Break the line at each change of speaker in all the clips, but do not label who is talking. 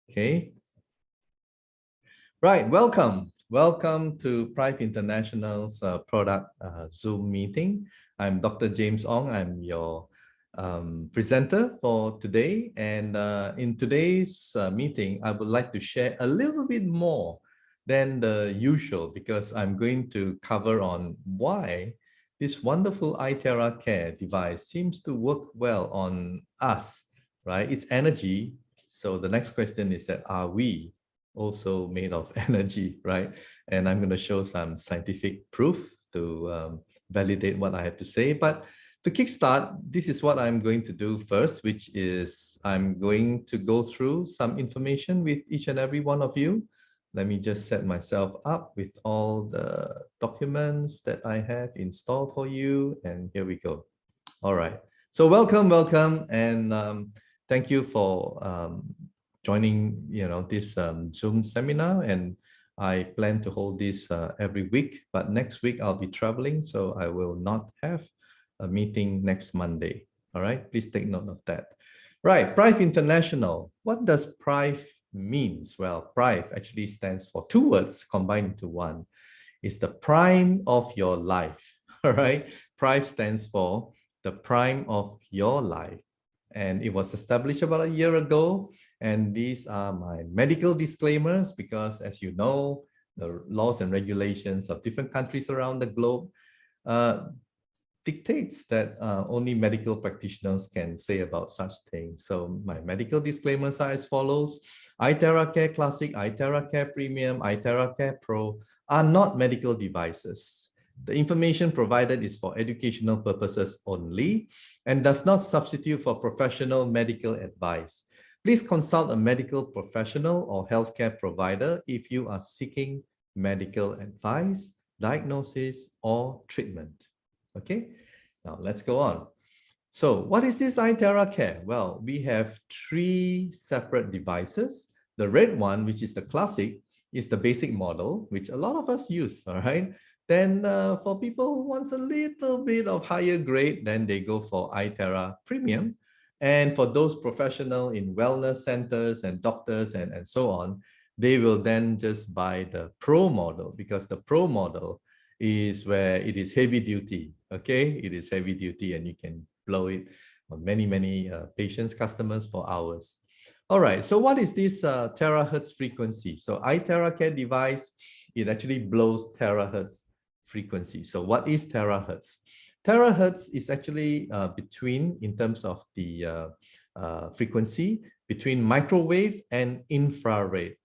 Okay. Right. Welcome to Prife International's product Zoom meeting. I'm Dr. James Ong. I'm your presenter for today. And in today's meeting, I would like to share a little bit more than the usual because I'm going to cover on why this wonderful iTERACARE device seems to work well on us, right? It's energy. So the next question is that are we also made of energy, right? And I'm going to show some scientific proof to validate what I have to say. But to kickstart, this is what I'm going to do first, which is I'm going to go through some information with each and every one of you. Let me just set myself up with all the documents that I have installed for you. And here we go. All right. So welcome, and thank you for joining, this Zoom seminar. And I plan to hold this every week, but next week I'll be traveling, so I will not have a meeting next Monday. All right, please take note of that. Right, Prife International. What does Prife means? Well, Prife actually stands for two words combined into one. It's the prime of your life. All right, Prife stands for the prime of your life. And it was established about a year ago. And these are my medical disclaimers because, as you know, the laws and regulations of different countries around the globe dictates that only medical practitioners can say about such things. So my medical disclaimers are as follows. iTERACARE Classic, iTERACARE Premium, iTERACARE Pro are not medical devices. The information provided is for educational purposes only and does not substitute for professional medical advice. Please consult a medical professional or healthcare provider if you are seeking medical advice, diagnosis, or treatment. Okay, now let's go on. So what is this iTERACARE? Well, we have three separate devices. The red one, which is the classic, is the basic model, which a lot of us use, all right? Then for people who wants a little bit of higher grade, then they go for iTERA Premium. And for those professional in wellness centers and doctors and so on, they will then just buy the Pro model because the Pro model is where it is heavy duty, okay? It is heavy duty and you can blow it on many patients, customers for hours. All right, so what is this terahertz frequency? So iTERACARE device, it actually blows terahertz frequency. So what is terahertz? Terahertz is actually between, in terms of the frequency, between microwave and infrared.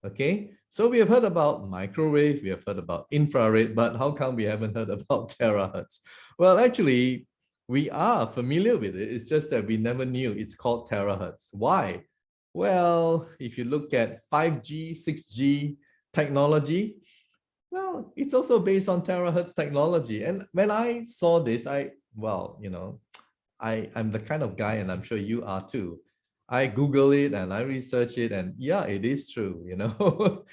Okay, so we have heard about microwave, we have heard about infrared, but how come we haven't heard about terahertz? Well, actually, we are familiar with it. It's just that we never knew it's called terahertz. Why? Well, if you look at 5G, 6G technology, well, it's also based on terahertz technology. And when I saw this, I'm the kind of guy, and I'm sure you are too. I Google it and I research it, and yeah, it is true.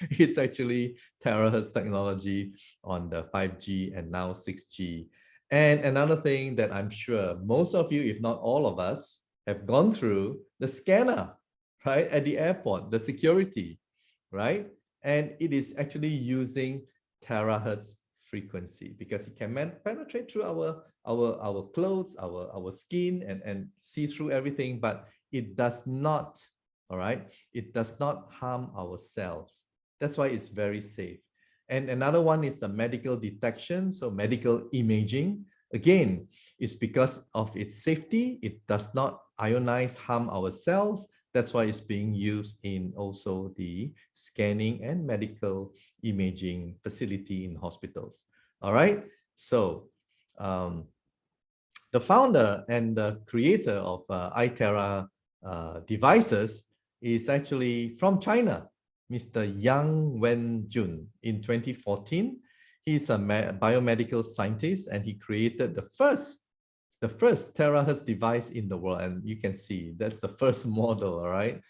It's actually terahertz technology on the 5G and now 6G. And another thing that I'm sure most of you, if not all of us, have gone through the scanner, right, at the airport, the security, right? And it is actually using terahertz frequency because it can penetrate through our clothes, our skin, and see through everything, but it does not, all right? It does not harm our cells. That's why it's very safe. And another one is the medical detection. So medical imaging, again, is because of its safety. It does not ionize, harm our cells. That's why it's being used in also the scanning and medical imaging facility in hospitals. All right. So the founder and the creator of iTERA devices is actually from China, Mr. Yang Wenjun. In 2014, he's a biomedical scientist and he created the first terahertz device in the world. And you can see that's the first model, all right?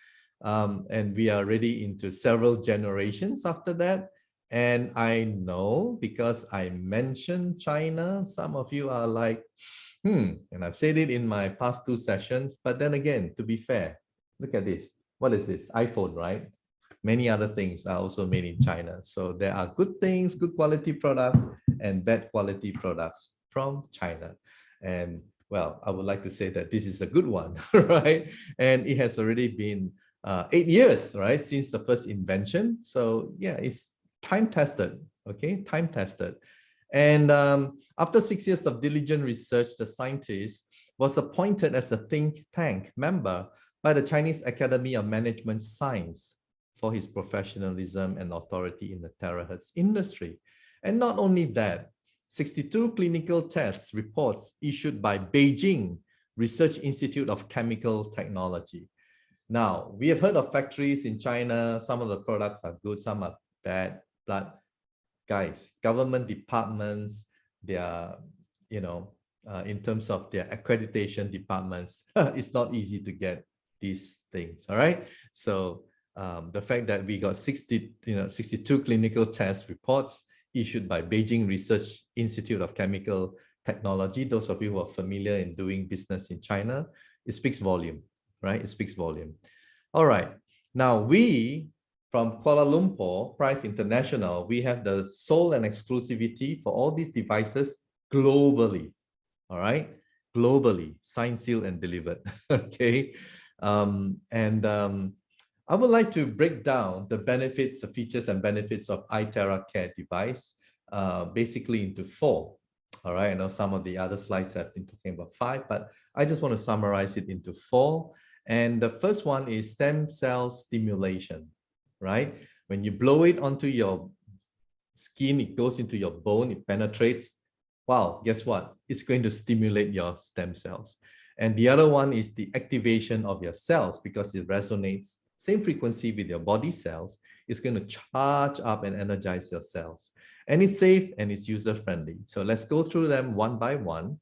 And we are already into several generations after that. And I know because I mentioned China, some of you are like, and I've said it in my past two sessions, but then again, to be fair, look at this. what is this? iPhone, right? Many other things are also made in China. So there are good things, good quality products, and bad quality products from China. And well, I would like to say that this is a good one, right? And it has already been 8 years, right, since the first invention. So yeah, it's time tested, okay, time tested. And after 6 years of diligent research, the scientist was appointed as a think tank member by the Chinese Academy of Management Science for his professionalism and authority in the terahertz industry. And not only that, 62 clinical tests reports issued by Beijing Research Institute of Chemical Technology. Now, we have heard of factories in China. Some of the products are good, some are bad, but guys, government departments, they are, you know, in terms of their accreditation departments, it's not easy to get these things, all right? So the fact that we got 62 clinical test reports issued by Beijing Research Institute of Chemical Technology, those of you who are familiar in doing business in China, it speaks volume, right? It speaks volume. All right. Now we, from Kuala Lumpur, Prife International, we have the sole and exclusivity for all these devices globally. All right. Globally, signed, sealed, and delivered. Okay. I would like to break down the benefits, the features and benefits of iTERACARE device basically into 4. All right, I know some of the other slides have been talking about 5, but I just want to summarize it into 4. And the first one is stem cell stimulation, right? When you blow it onto your skin, it goes into your bone, it penetrates. Wow, guess what? It's going to stimulate your stem cells. And the other one is the activation of your cells because it resonates same frequency with your body cells. It's going to charge up and energize your cells. And it's safe and it's user-friendly. So let's go through them one by one.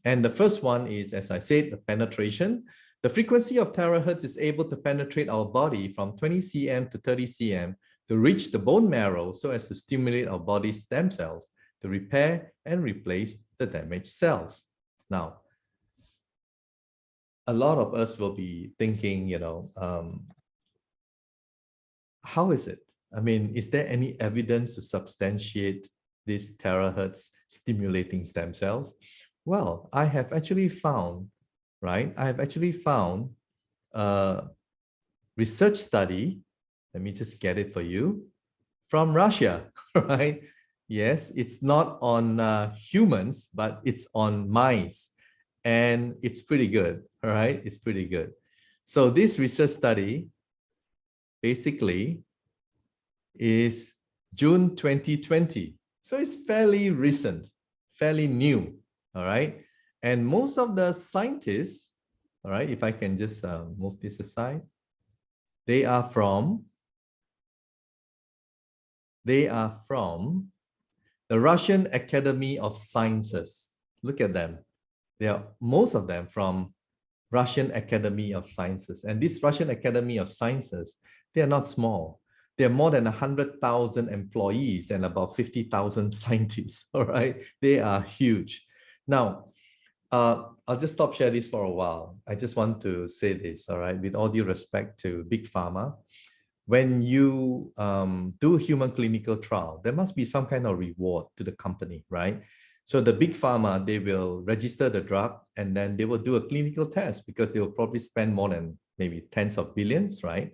And the first one is, as I said, the penetration. The frequency of terahertz is able to penetrate our body from 20 cm to 30 cm to reach the bone marrow so as to stimulate our body's stem cells to repair and replace the damaged cells. Now, a lot of us will be thinking, you know, how is it? I mean, is there any evidence to substantiate these terahertz stimulating stem cells? Well, I have actually found, right? I have actually found a research study. Let me just get it for you from Russia, right? Yes, it's not on humans, but it's on mice. And it's pretty good, all right? It's pretty good. So this research study basically is June 2020. So it's fairly recent, fairly new, all right? And most of the scientists, all right, if I can just move this aside, they are from the Russian Academy of Sciences. Look at them. They are, most of them, from Russian Academy of Sciences. And this Russian Academy of Sciences, they are not small. There are more than 100,000 employees and about 50,000 scientists, all right? They are huge. Now, I'll just stop share this for a while. I just want to say this, all right? With all due respect to Big Pharma, when you do human clinical trial, there must be some kind of reward to the company, right? So the Big Pharma, they will register the drug and then they will do a clinical test because they will probably spend more than maybe tens of billions, right?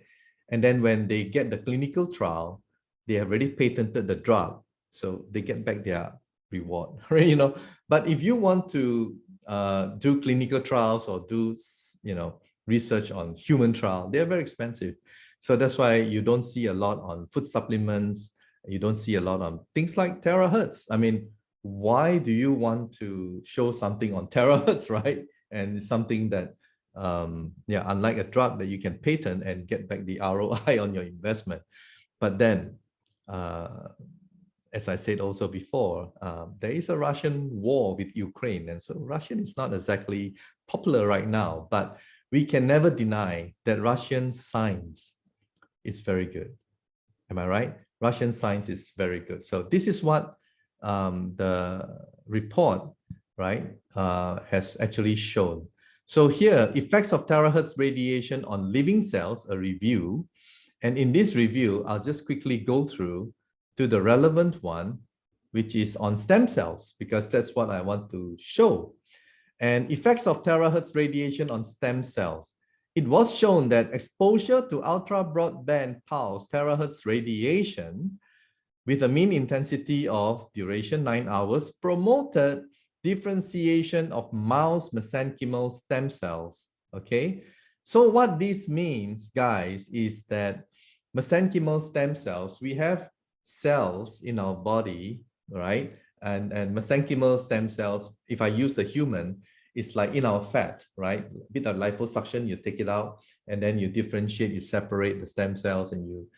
And then when they get the clinical trial, they have already patented the drug. So they get back their reward, right? You know, but if you want to do clinical trials or do, you know, research on human trial, they're very expensive. So that's why you don't see a lot on food supplements. You don't see a lot on things like terahertz. I mean, why do you want to show something on terahertz, right? And it's something that, yeah, unlike a drug that you can patent and get back the ROI on your investment. But then, as I said also before, there is a Russian war with Ukraine. And so Russian is not exactly popular right now, but we can never deny that Russian science is very good. Am I right? Russian science is very good. So this is what the report, right, has actually shown. So here, effects of terahertz radiation on living cells, a review. And in this review, I'll just quickly go through to the relevant one, which is on stem cells, because that's what I want to show. And effects of terahertz radiation on stem cells. It was shown that exposure to ultra broadband pulse terahertz radiation with a mean intensity of duration 9 hours promoted differentiation of mouse mesenchymal stem cells. Okay, so what this means, guys, is that mesenchymal stem cells, we have cells in our body, right? And mesenchymal stem cells, if I use the human, it's like in our fat, right? A bit of liposuction, you take it out, and then you differentiate, you separate the stem cells, and you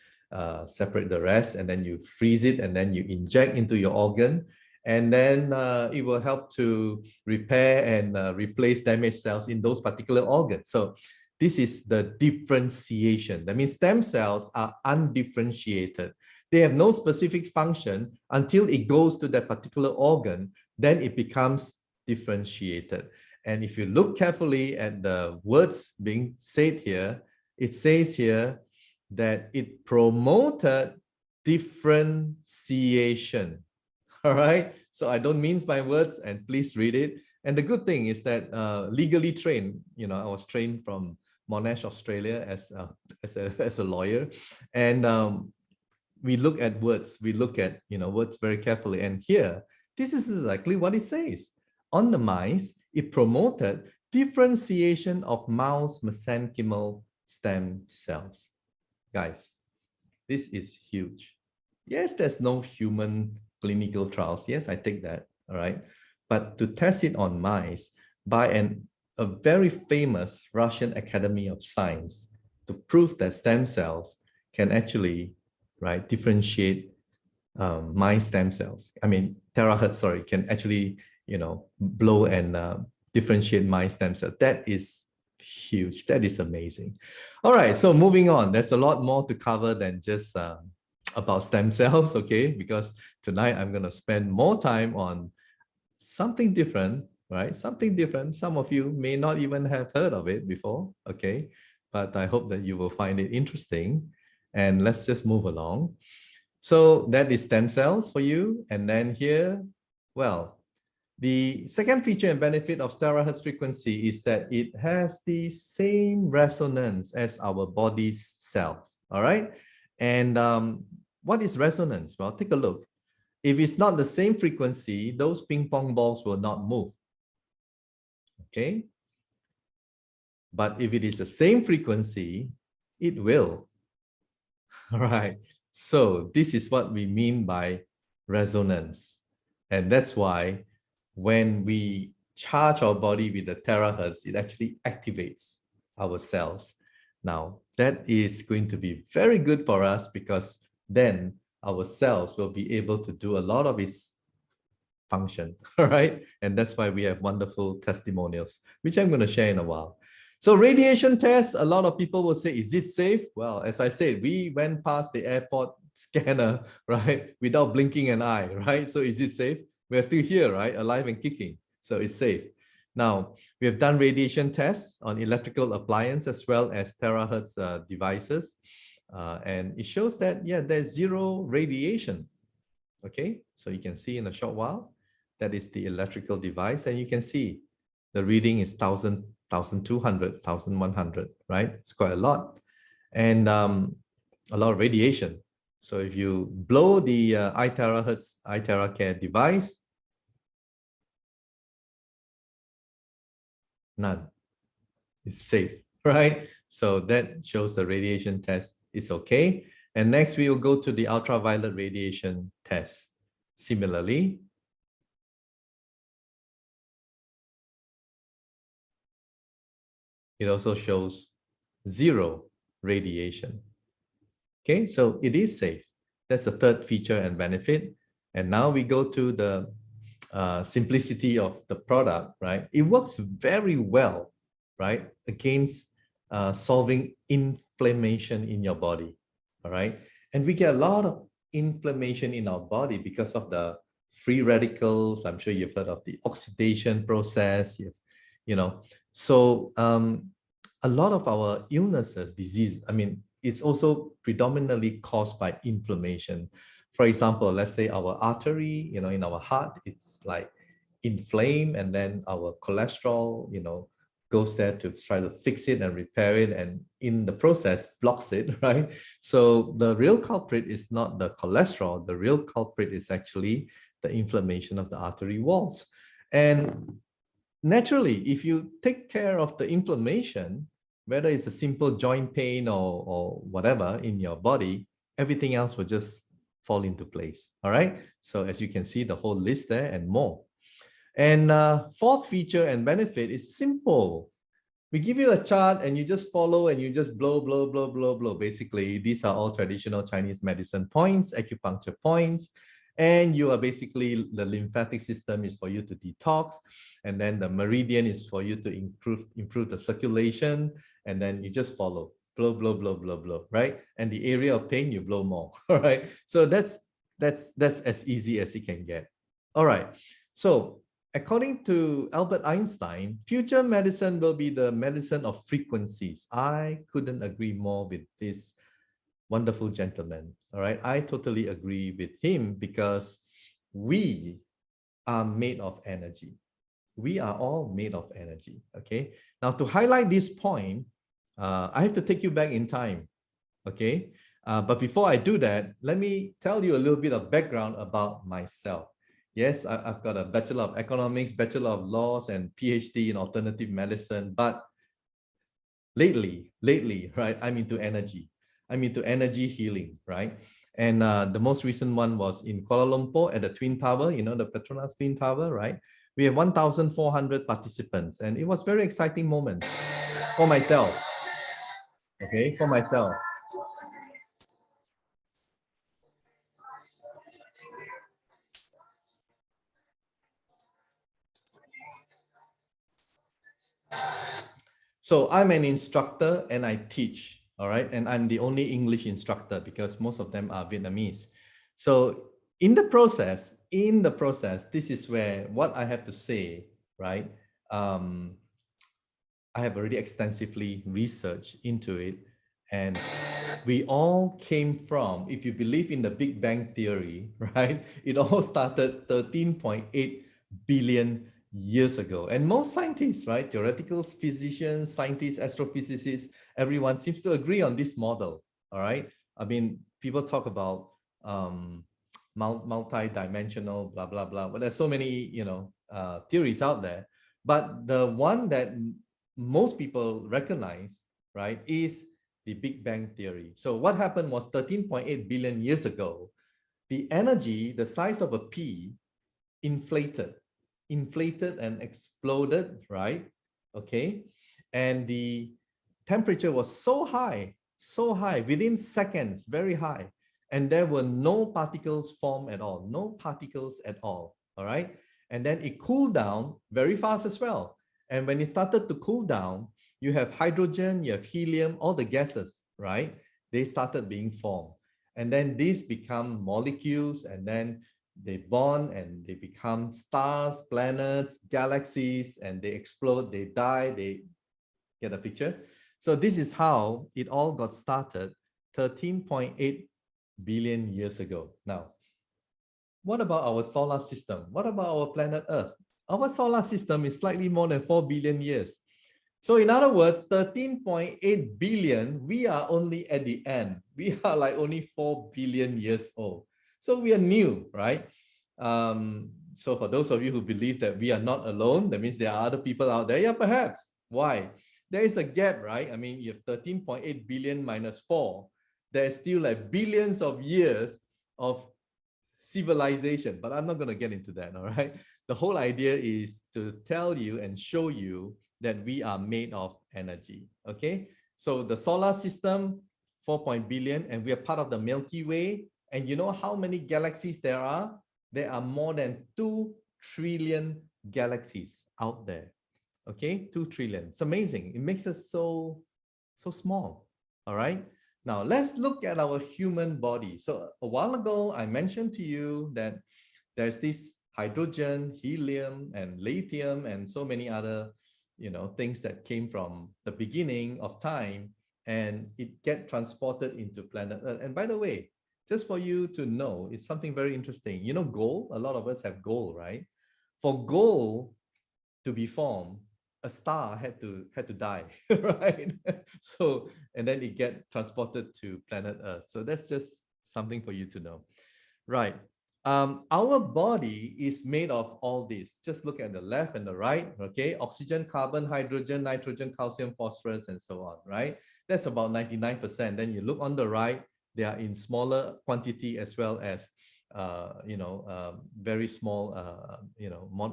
separate the rest, and then you freeze it, and then you inject into your organ, and then it will help to repair and replace damaged cells in those particular organs. So this is the differentiation. That means stem cells are undifferentiated. They have no specific function until it goes to that particular organ, then it becomes differentiated. And if you look carefully at the words being said here, it says here that it promoted differentiation. All right, so I don't mince my words, and please read it. And the good thing is that legally trained, you know, I was trained from Monash, Australia as a lawyer, and we look at words, we look at, you know, words very carefully. And here, this is exactly what it says. On the mice, it promoted differentiation of mouse mesenchymal stem cells. Guys, this is huge. Yes, there's no human clinical trials. Yes, I take that, all right? But to test it on mice by a very famous Russian Academy of Science to prove that stem cells can actually, right, differentiate mice stem cells. I mean, terahertz, sorry, can actually, you know, blow and differentiate mice stem cells. That is huge. That is amazing. All right, so moving on. There's a lot more to cover than just about stem cells, okay? Because tonight I'm going to spend more time on something different, right? Something different. Some of you may not even have heard of it before, okay? But I hope that you will find it interesting. And let's just move along. So that is stem cells for you. And then here, well, the second feature and benefit of terahertz frequency is that it has the same resonance as our body's cells, all right? And what is resonance? Well, take a look. If it's not the same frequency, those ping pong balls will not move, okay? But if it is the same frequency, it will, all right? So this is what we mean by resonance. And that's why when we charge our body with the terahertz, it actually activates our cells. Now, that is going to be very good for us because then our cells will be able to do a lot of its function, all right? And that's why we have wonderful testimonials, which I'm going to share in a while. So radiation tests, a lot of people will say, is it safe? Well, as I said, we went past the airport scanner, right? Without blinking an eye, right? So is it safe? We're still here, right? Alive and kicking. So it's safe. Now, we have done radiation tests on electrical appliances as well as terahertz devices. And it shows that, yeah, there's zero radiation. Okay, so you can see in a short while, that is the electrical device. And you can see the reading is 1,000, 1,200, 1,100, right? It's quite a lot. And a lot of radiation. So if you blow the iTerahertz, iTERACARE device, none. It's safe, right? So that shows the radiation test is okay. And next we will go to the ultraviolet radiation test. Similarly, it also shows zero radiation. Okay, so it is safe. That's the third feature and benefit. And now we go to the simplicity of the product, right? It works very well, right, against solving inflammation in your body, all right? And we get a lot of inflammation in our body because of the free radicals. I'm sure you've heard of the oxidation process. You know, So a lot of our illnesses, disease, I mean, it's also predominantly caused by inflammation. For example, let's say our artery, in our heart, it's like inflamed, and then our cholesterol, goes there to try to fix it and repair it, and in the process blocks it, right? So the real culprit is not the cholesterol. The real culprit is actually the inflammation of the artery walls. And naturally, if you take care of the inflammation, whether it's a simple joint pain or whatever in your body, everything else will just fall into place. All right. So as you can see, the whole list there and more. And fourth feature and benefit is simple. We give you a chart and you just follow and you just blow, blow, blow, blow, blow. Basically, these are all traditional Chinese medicine points, acupuncture points. And you are basically, the lymphatic system is for you to detox. And then the meridian is for you to improve the circulation. And then you just follow, blow, blow, blow, blow, blow, right? And the area of pain, you blow more, all right? So that's as easy as it can get. All right, so according to Albert Einstein, future medicine will be the medicine of frequencies. I couldn't agree more with this wonderful gentleman. All right, I totally agree with him because we are made of energy. We are all made of energy. Okay, now to highlight this point, I have to take you back in time. Okay, but before I do that, let me tell you a little bit of background about myself. Yes, I've got a Bachelor of Economics, Bachelor of Laws, and PhD in alternative medicine. But lately, right, I'm into energy. I'm into energy healing, right? And the most recent one was in Kuala Lumpur at the Twin Tower, the Petronas Twin Tower, right? We have 1,400 participants, and it was a very exciting moment for myself. Okay, for myself. So I'm an instructor and I teach, all right? And I'm the only English instructor because most of them are Vietnamese. So in the process, this is where what I have to say, right? I have already extensively researched into it. And we all came from, if you believe in the Big Bang Theory, right? It all started 13.8 billion years ago. And most scientists, right? Theoretical physicians, scientists, astrophysicists, everyone seems to agree on this model, all right? I mean, people talk about multi-dimensional, blah, blah, blah. But there's so many, theories out there. But the one that most people recognize, right, is the Big Bang Theory. So what happened was 13.8 billion years ago, the energy, the size of a pea, inflated and exploded, right? Okay. And the temperature was so high, within seconds, very high. And there were no particles formed at all, all right? And then it cooled down very fast as well. And when it started to cool down, you have hydrogen, you have helium, all the gases, right? They started being formed. And then these become molecules, and then they bond and they become stars, planets, galaxies, and they explode, they die, they get a picture. So this is how it all got started 13.8 billion years ago. Now, what about our solar system? What about our planet Earth? Our solar system is slightly more than 4 billion years. So in other words, 13.8 billion, we are only at the end. We are like only 4 billion years old. So we are new, right? So for those of you who believe that we are not alone, that means there are other people out there. Yeah, perhaps. Why? There is a gap, right? I mean, you have 13.8 billion minus 4. There's still like billions of years of civilization, but I'm not going to get into that, all right? The whole idea is to tell you and show you that we are made of energy, okay? So the solar system, 4 billion, and we are part of the Milky Way. And you know how many galaxies there are? There are more than 2 trillion galaxies out there, okay? 2 trillion. It's amazing. It makes us so small, all right? Now, let's look at our human body. So a while ago, I mentioned to you that there's this hydrogen, helium, and lithium, and so many other things that came from the beginning of time, and it get transported into planet Earth. And by the way, just for you to know, it's something very interesting. Gold, a lot of us have gold, right? For gold to be formed, a star had to die, right? So, and then it get transported to planet Earth. So that's just something for you to know. Right. Our body is made of all this. Just look at the left and the right, okay? Oxygen, carbon, hydrogen, nitrogen, calcium, phosphorus, and so on, right? That's about 99%. Then you look on the right, they are in smaller quantity as well as, very small,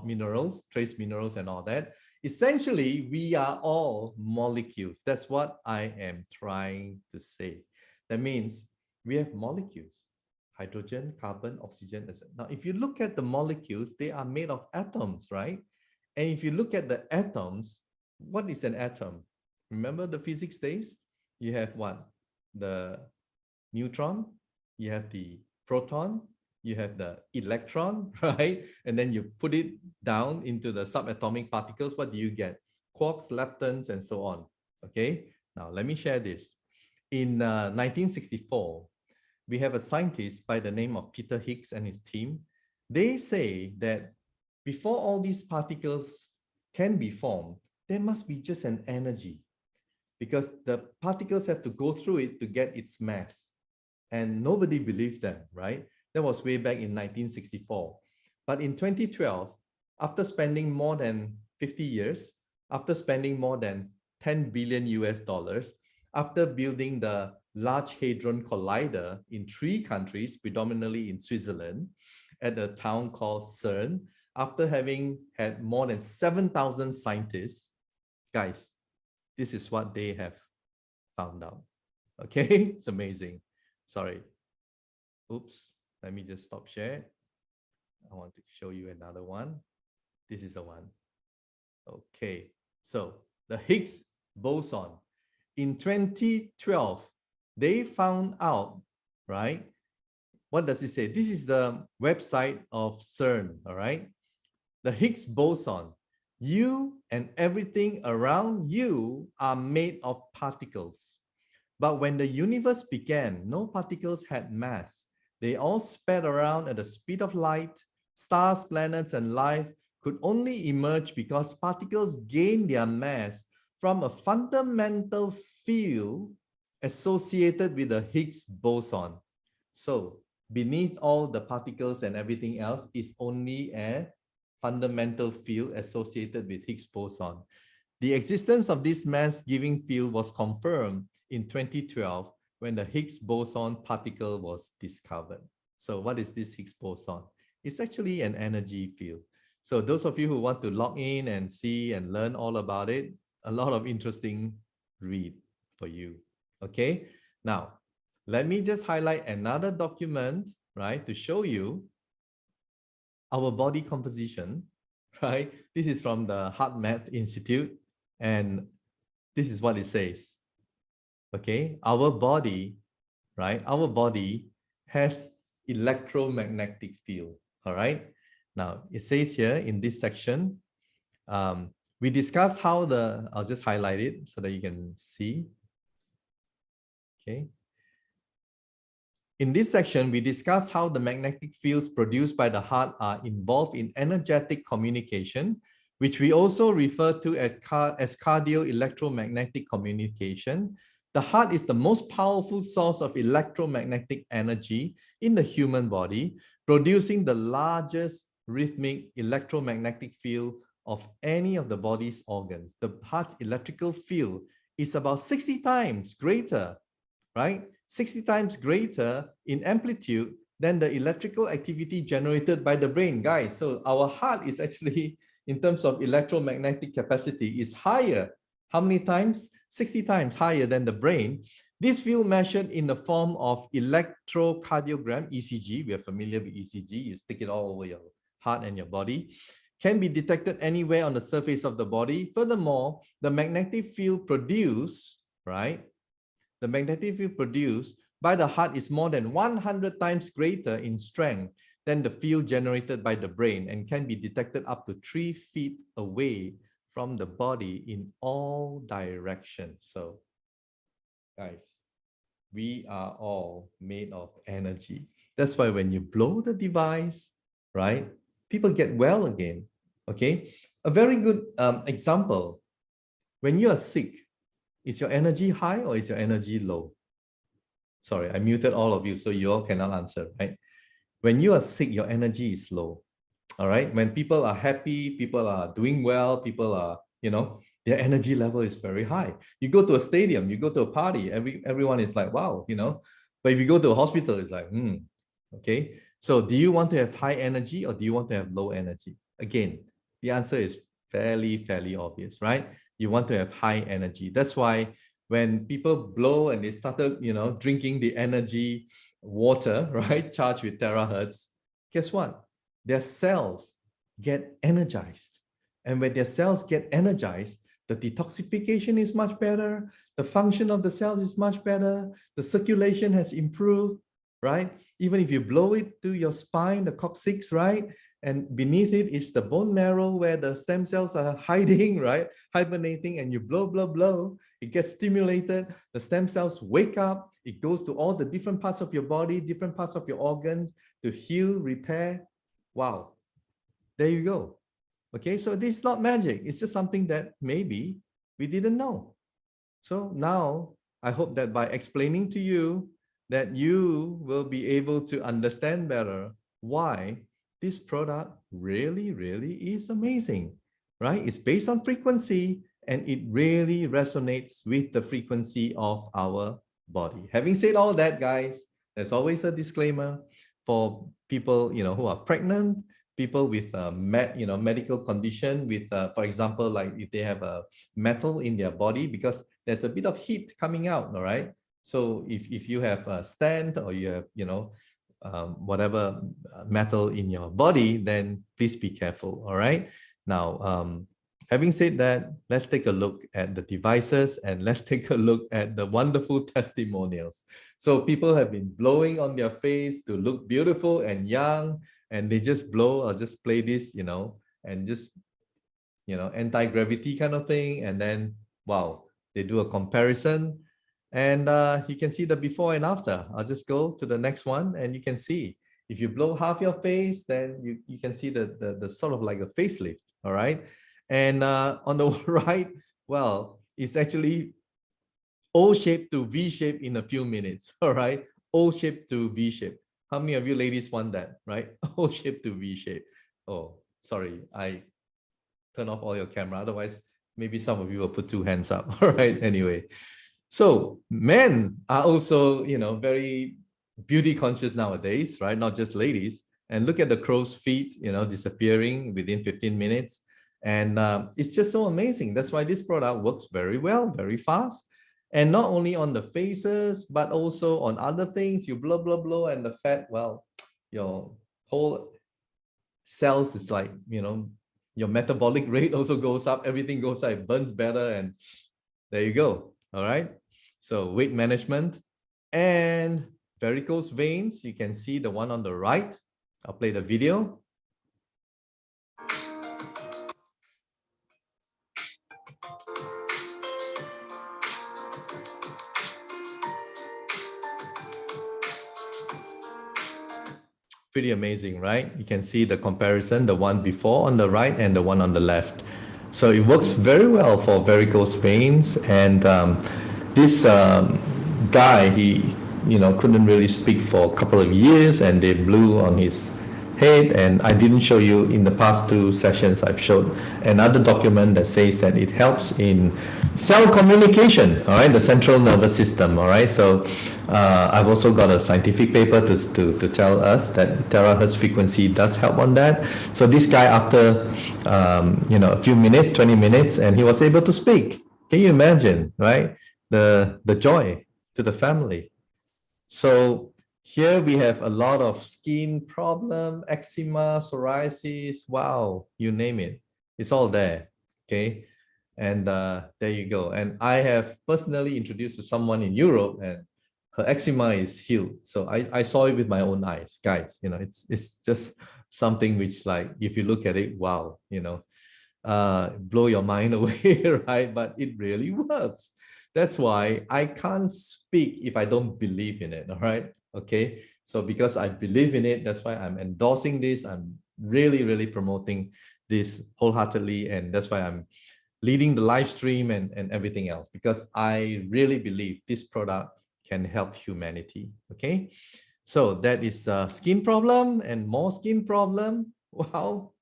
minerals, trace minerals and all that. Essentially, we are all molecules. That's what I am trying to say. That means we have molecules. Hydrogen, carbon, oxygen, etc. Now, if you look at the molecules, they are made of atoms, right? And if you look at the atoms, what is an atom? Remember the physics days? You have what? The neutron, you have the proton, you have the electron, right? And then you put it down into the subatomic particles. What do you get? Quarks, leptons, and so on. Okay, now let me share this. In 1964, we have a scientist by the name of Peter Higgs and his team. They say that before all these particles can be formed, there must be just an energy, because the particles have to go through it to get its mass. And nobody believed them, right? That was way back in 1964. But in 2012, after spending more than 50 years, after spending more than 10 billion US dollars, after building the Large Hadron Collider in 3 countries, predominantly in Switzerland, at a town called CERN, after having had more than 7,000 scientists, guys, this is what they have found out. Okay, it's amazing. Sorry. Oops, let me just stop share. I want to show you another one. This is the one. Okay, so the Higgs boson. In 2012, they found out, right? What does it say? This is the website of CERN, all right? The Higgs boson. You and everything around you are made of particles. But when the universe began, no particles had mass. They all sped around at the speed of light. Stars, planets, and life could only emerge because particles gained their mass from a fundamental field associated with the Higgs boson. So beneath all the particles and everything else is only a fundamental field associated with Higgs boson. The existence of this mass-giving field was confirmed in 2012 when the Higgs boson particle was discovered. So what is this Higgs boson? It's actually an energy field. So those of you who want to log in and see and learn all about it, a lot of interesting read for you. Okay, now let me just highlight another document, right, to show you our body composition, right? This is from the HeartMath Institute, and this is what it says. Okay, our body, right? Our body has electromagnetic field. All right. Now it says here in this section, we discussed how I'll just highlight it so that you can see. Okay. In this section, we discussed how the magnetic fields produced by the heart are involved in energetic communication, which we also refer to as cardio-electromagnetic communication. The heart is the most powerful source of electromagnetic energy in the human body, producing the largest rhythmic electromagnetic field of any of the body's organs. The heart's electrical field is about 60 times greater, right? 60 times greater in amplitude than the electrical activity generated by the brain, guys. So our heart is actually, in terms of electromagnetic capacity, is higher. How many times? 60 times higher than the brain. This field measured in the form of electrocardiogram, ECG, we are familiar with ECG, you stick it all over your heart and your body, can be detected anywhere on the surface of the body. Furthermore, the magnetic field produced, right? The magnetic field produced by the heart is more than 100 times greater in strength than the field generated by the brain and can be detected up to 3 feet away from the body in all directions. So guys, we are all made of energy. That's why when you blow the device, right, people get well again. Okay, a very good example. When you are sick, is your energy high or is your energy low? Sorry, I muted all of you, so you all cannot answer, right? When you are sick, your energy is low. All right. When people are happy, people are doing well, people are, their energy level is very high. You go to a stadium, you go to a party, everyone is like, wow, But if you go to a hospital, it's like, okay. So do you want to have high energy or do you want to have low energy? Again, the answer is fairly obvious, right? You want to have high energy. That's why when people blow and they started, drinking the energy water, right, charged with terahertz, guess what? Their cells get energized. And when their cells get energized, the detoxification is much better. The function of the cells is much better. The circulation has improved, right? Even if you blow it to your spine, the coccyx, right? And beneath it is the bone marrow where the stem cells are hiding, right? Hibernating, and you blow, it gets stimulated. The stem cells wake up. It goes to all the different parts of your body, different parts of your organs to heal, repair. Wow, there you go. Okay, so this is not magic. It's just something that maybe we didn't know. So now I hope that by explaining to you that you will be able to understand better why this product really is amazing, right? It's based on frequency and it really resonates with the frequency of our body. Having said all that, guys, there's always a disclaimer for people, who are pregnant, people with medical condition with, for example, like if they have a metal in their body, because there's a bit of heat coming out, all right? So if you have a stent or you have, whatever metal in your body, then please be careful, all right? Now, having said that, let's take a look at the devices and let's take a look at the wonderful testimonials. So people have been blowing on their face to look beautiful and young, and they just blow or just play this, and just, anti-gravity kind of thing. And then, wow, they do a comparison and you can see the before and after. I'll just go to the next one and you can see, if you blow half your face, then you can see the sort of like a facelift, all right? And on the right, well, it's actually O shape to V shape in a few minutes, all right? O shape to V shape. How many of you ladies want that, right? O shape to V shape. Oh, sorry, I turn off all your camera. Otherwise, maybe some of you will put two hands up, all right? Anyway, so men are also, very beauty conscious nowadays, right? Not just ladies. And look at the crow's feet, disappearing within 15 minutes. And it's just so amazing. That's why this product works very well, very fast. And not only on the faces, but also on other things. You blow, and the fat, well, your whole cells is like, your metabolic rate also goes up. Everything goes up, it burns better. And there you go. All right. So weight management and varicose veins. You can see the one on the right. I'll play the video. Pretty amazing, right? You can see the comparison, the one before on the right and the one on the left. So it works very well for varicose veins. And this guy, he couldn't really speak for a couple of years, and they blew on his head. And I didn't show you in the past two sessions. I've showed another document that says that it helps in cell communication, all right, the central nervous system, all right. So I've also got a scientific paper to tell us that terahertz frequency does help on that. So this guy, after a few minutes, 20 minutes, and he was able to speak. Can you imagine, right? The joy to the family. So here we have a lot of skin problem, eczema, psoriasis, wow, you name it. It's all there, okay? And there you go. And I have personally introduced to someone in Europe, and her eczema is healed. So I saw it with my own eyes, guys. It's just something which, like, if you look at it, wow, blow your mind away, right? But it really works. That's why I can't speak if I don't believe in it, all right? Okay, so because I believe in it, that's why I'm endorsing this. I'm really, really promoting this wholeheartedly, and that's why I'm leading the live stream and everything else, because I really believe this product can help humanity, okay? So that is a skin problem and more skin problem. Wow.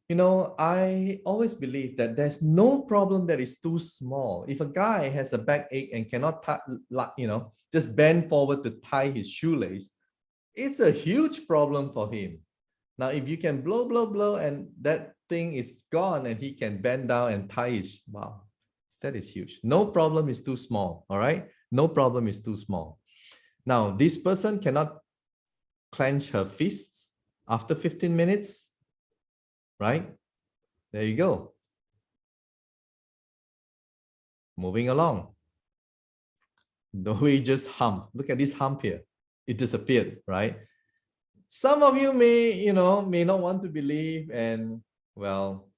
You know, I always believe that there's no problem that is too small. If a guy has a backache and cannot, just bend forward to tie his shoelace, it's a huge problem for him. Now, if you can blow, blow, blow, and that thing is gone and he can bend down and tie his, wow, that is huge. No problem is too small, all right? No problem is too small. Now, this person cannot clench her fists after 15 minutes, right? There you go. Moving along. The way just hump. Look at this hump here. It disappeared, right? Some of you may not want to believe, and well,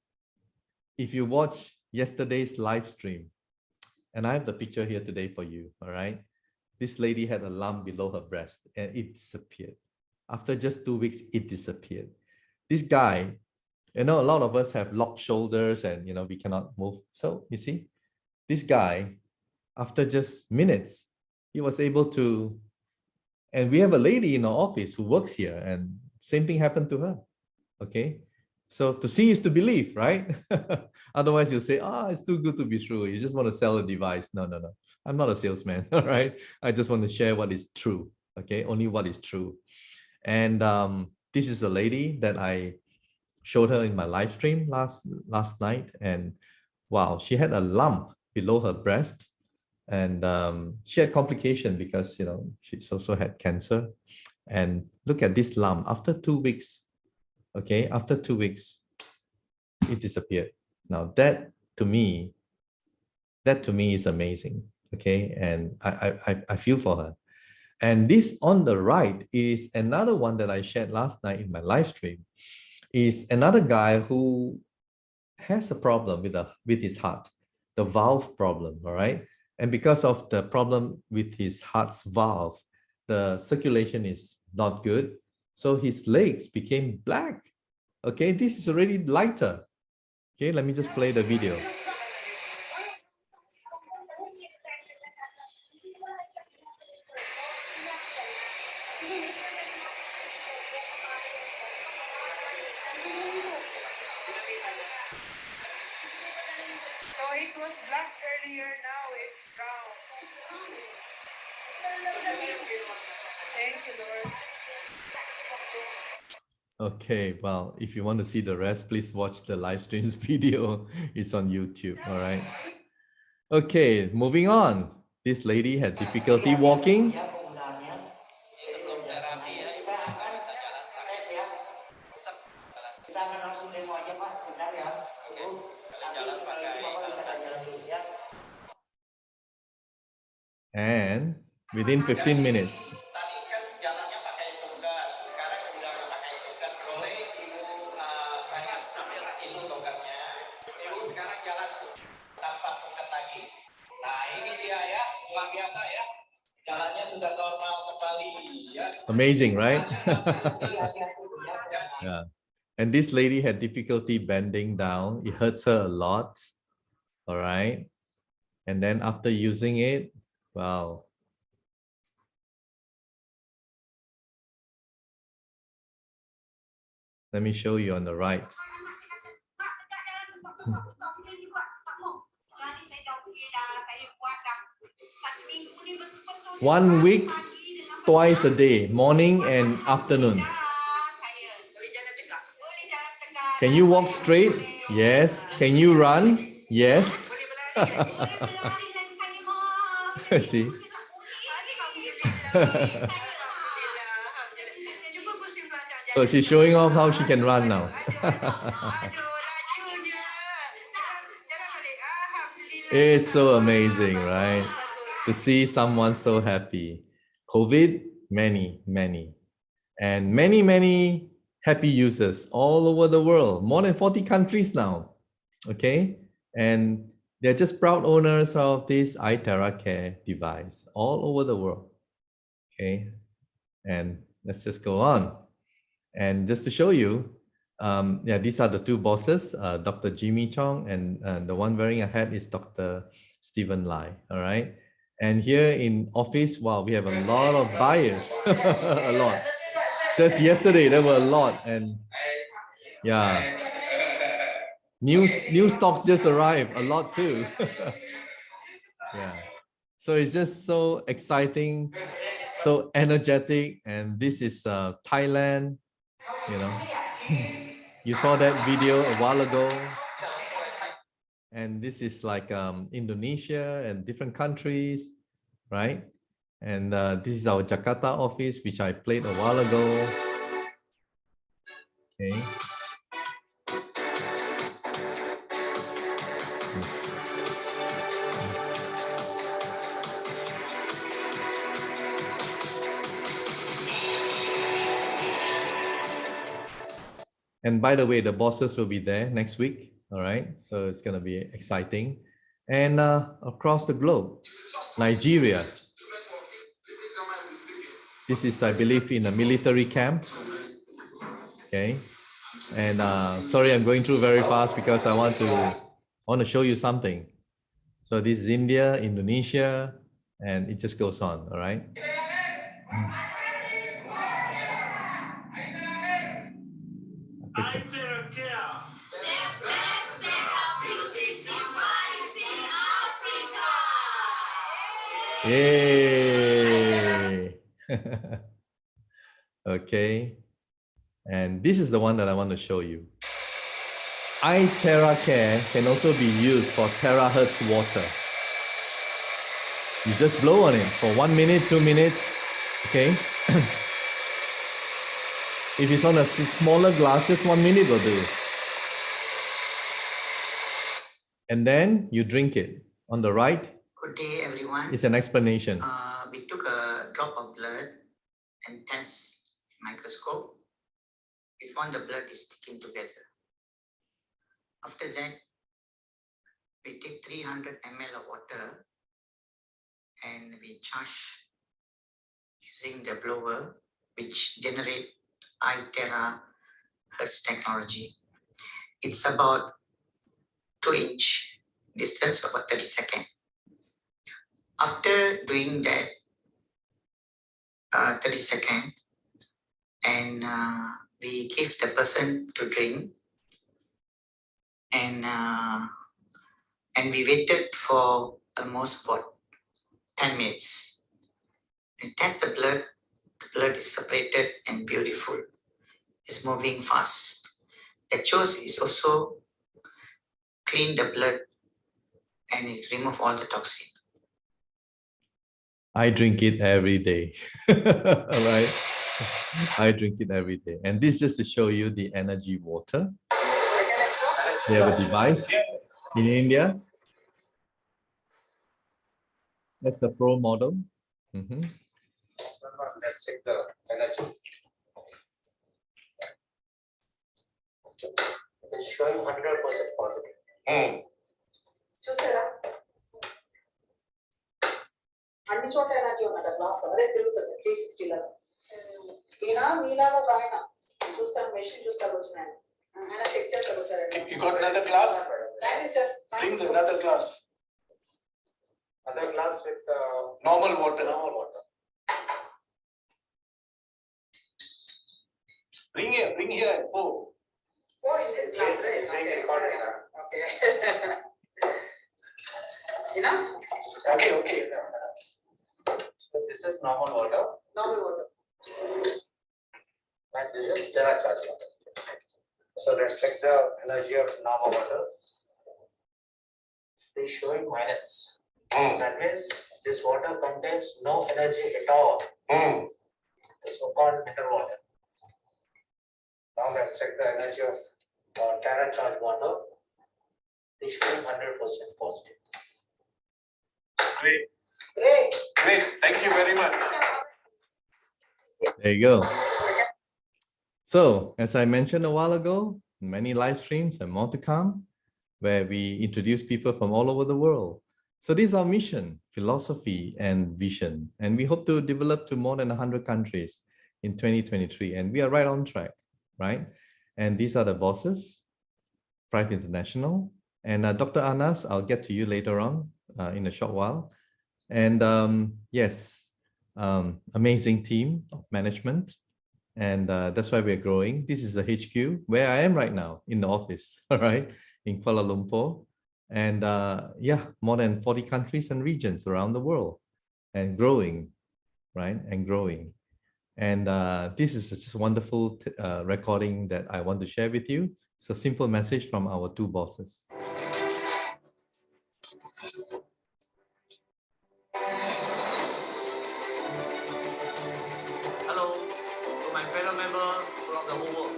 if you watch yesterday's live stream, and I have the picture here today for you, all right? This lady had a lump below her breast and it disappeared. After just 2 weeks, it disappeared. This guy, a lot of us have locked shoulders and, we cannot move. So you see, this guy, after just minutes, he was able to, and we have a lady in our office who works here, and same thing happened to her, okay? So to see is to believe, right? Otherwise you'll say, it's too good to be true. You just want to sell a device. No. I'm not a salesman, all right? I just want to share what is true, okay? Only what is true. And this is a lady that I showed her in my live stream last night. And wow, she had a lump below her breast. And she had complication because, she also had cancer. And look at this lump. After 2 weeks, okay, after 2 weeks, it disappeared. Now that to me is amazing, okay? And I feel for her. And this on the right is another one that I shared last night in my live stream. Is another guy who has a problem with his heart, the valve problem, all right? And because of the problem with his heart's valve, the circulation is not good. So his legs became black. Okay, this is already lighter. Okay, let me just play the video.
It was black earlier, now it's brown. Thank you, Lord.
Okay, well, if you want to see the rest, please watch the live streams video. It's on YouTube, all right? Okay, moving on. This lady had difficulty walking. And within 15 minutes. Amazing, right? Yeah. And this lady had difficulty bending down. It hurts her a lot. All right. And then after using it, wow. Let me show you on the right. 1 week, twice a day, morning and afternoon. Can you walk straight? Yes. Can you run? Yes. See? So she's showing off how she can run now. It's so amazing, right? To see someone so happy. COVID, many. And many happy users all over the world, more than 40 countries now. Okay, and they're just proud owners of this iTERACARE device all over the world. Okay, and let's just go on. And just to show you, yeah, these are the two bosses, Dr. Jimmy Chong, and the one wearing a hat is Dr. Stephen Lai. All right. And here in office, wow, we have a lot of buyers, a lot. Just yesterday, there were a lot, and yeah, new stocks just arrived, a lot too. Yeah, so it's just so exciting, so energetic, and this is Thailand. You know, you saw that video a while ago, and this is like Indonesia and different countries, right? And this is our Jakarta office, which I played a while ago. Okay. And by the way, the bosses will be there next week. All right. So it's going to be exciting. And across the globe, Nigeria. This is, I believe, in a military camp. Okay. And sorry, I'm going through very fast because I want to show you something. So this is India, Indonesia, and it just goes on. All right. Yay! Okay, and this is the one that I want to show you. iTERACARE can also be used for terahertz water. You just blow on it for 1 minute, 2 minutes, okay? If it's on a smaller glass, just 1 minute will do. And then you drink it. On the right,
good day, everyone.
It's an explanation.
We took a drop of blood and test microscope. We found the blood is sticking together. After that, we take 300 ml of water and we charge using the blower, which generate iTerahertz technology. It's about 2-inch distance, about 30 seconds. After doing that 30 seconds, and we give the person to drink, and we waited for almost about 10 minutes. We test the blood is separated and beautiful. It's moving fast. The chose is also clean the blood and it remove all the toxin.
I drink it every day. All right. I drink it every day. And this just to show you the energy water. They have a device in India. That's the Pro model.
Let's check the energy. It's showing 100% positive.
చూసారా అన్ని చోట్ల energy ఉన్నది glass అదే తిరుగుతుంది 360 లో ఈయన మీలాగా ఒక ఆయన చూస్తాను మెషిన్ చూస్తారు వచ్చిన ఆయన చెక్ చేస్తారు వచ్చారు.
You got another glass?
Thank you, sir.
Bring another glass. Other glass with normal water. Normal water. Bring here. Oh.
Oh, in this glass, right? Okay. Enough?
Okay. So this is normal water.
Normal water.
And this is Terahertz water. So let's check the energy of normal water. It is showing minus. That means this water contains no energy at all. The so-called mineral water. Now let's check the energy of Terahertz water. It is showing 100% positive. Great. Thank you very much.
There you go. So, as I mentioned a while ago, many live streams and more to come, where we introduce people from all over the world. So this is our mission, philosophy, and vision. And we hope to develop to more than 100 countries in 2023. And we are right on track, right? And these are the bosses, Prife International. And Dr. Anas, I'll get to you later on in a short while. And yes, amazing team of management. And that's why we're growing. This is the HQ where I am right now in the office, all right, in Kuala Lumpur. And yeah, more than 40 countries and regions around the world and growing, right? And growing. And this is just a wonderful recording that I want to share with you. It's a simple message from our two bosses.
Hello to my fellow members throughout the whole world.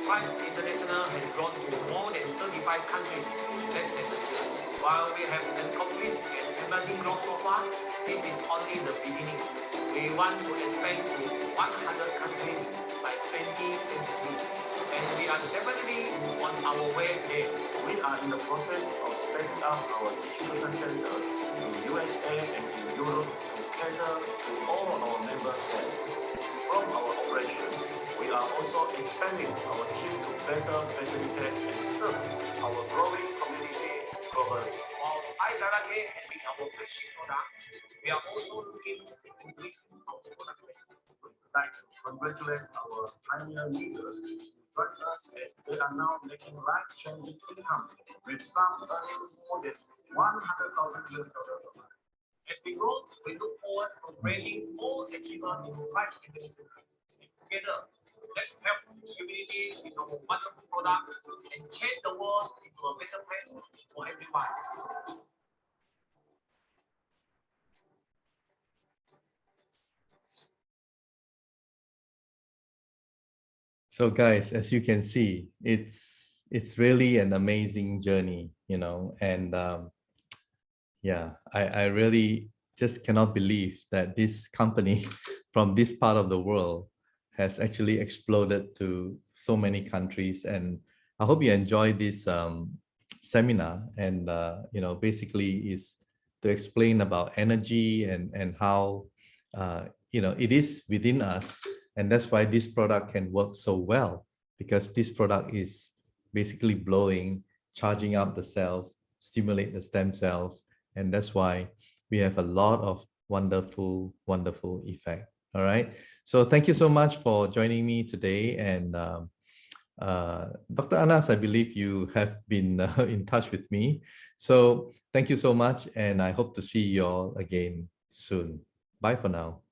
Prife International has grown to more than 35 countries in less than a year. While we have accomplished an amazing growth so far, this is only the beginning. We want to expand to 100 countries by 2023, and we are definitely on our way there. We are in the process of setting up our distribution centers in USA and in Europe to cater to all our members there. From our operation, we are also expanding our team to better facilitate and serve our growing community globally. While iTERACARE has been our flagship product, we are also looking to increase our product range. We'd like to congratulate our pioneer leaders who joined us as they are now making life-changing income, with some earning more than $100,000 a month. As we grow, we look forward to bringing more achievers in Prife International. Together, let's help communities with our wonderful product and change the world into a better place for everyone.
So guys, as you can see, it's really an amazing journey, you know, and yeah, I really just cannot believe that this company from this part of the world has actually exploded to so many countries. And I hope you enjoy this seminar. And you know, basically is to explain about energy and how you know, it is within us. And that's why this product can work so well, because this product is basically blowing, charging up the cells, stimulate the stem cells. And that's why we have a lot of wonderful, wonderful effect. All right. So thank you so much for joining me today. And Dr. Anas, I believe you have been in touch with me. So thank you so much. And I hope to see you all again soon. Bye for now.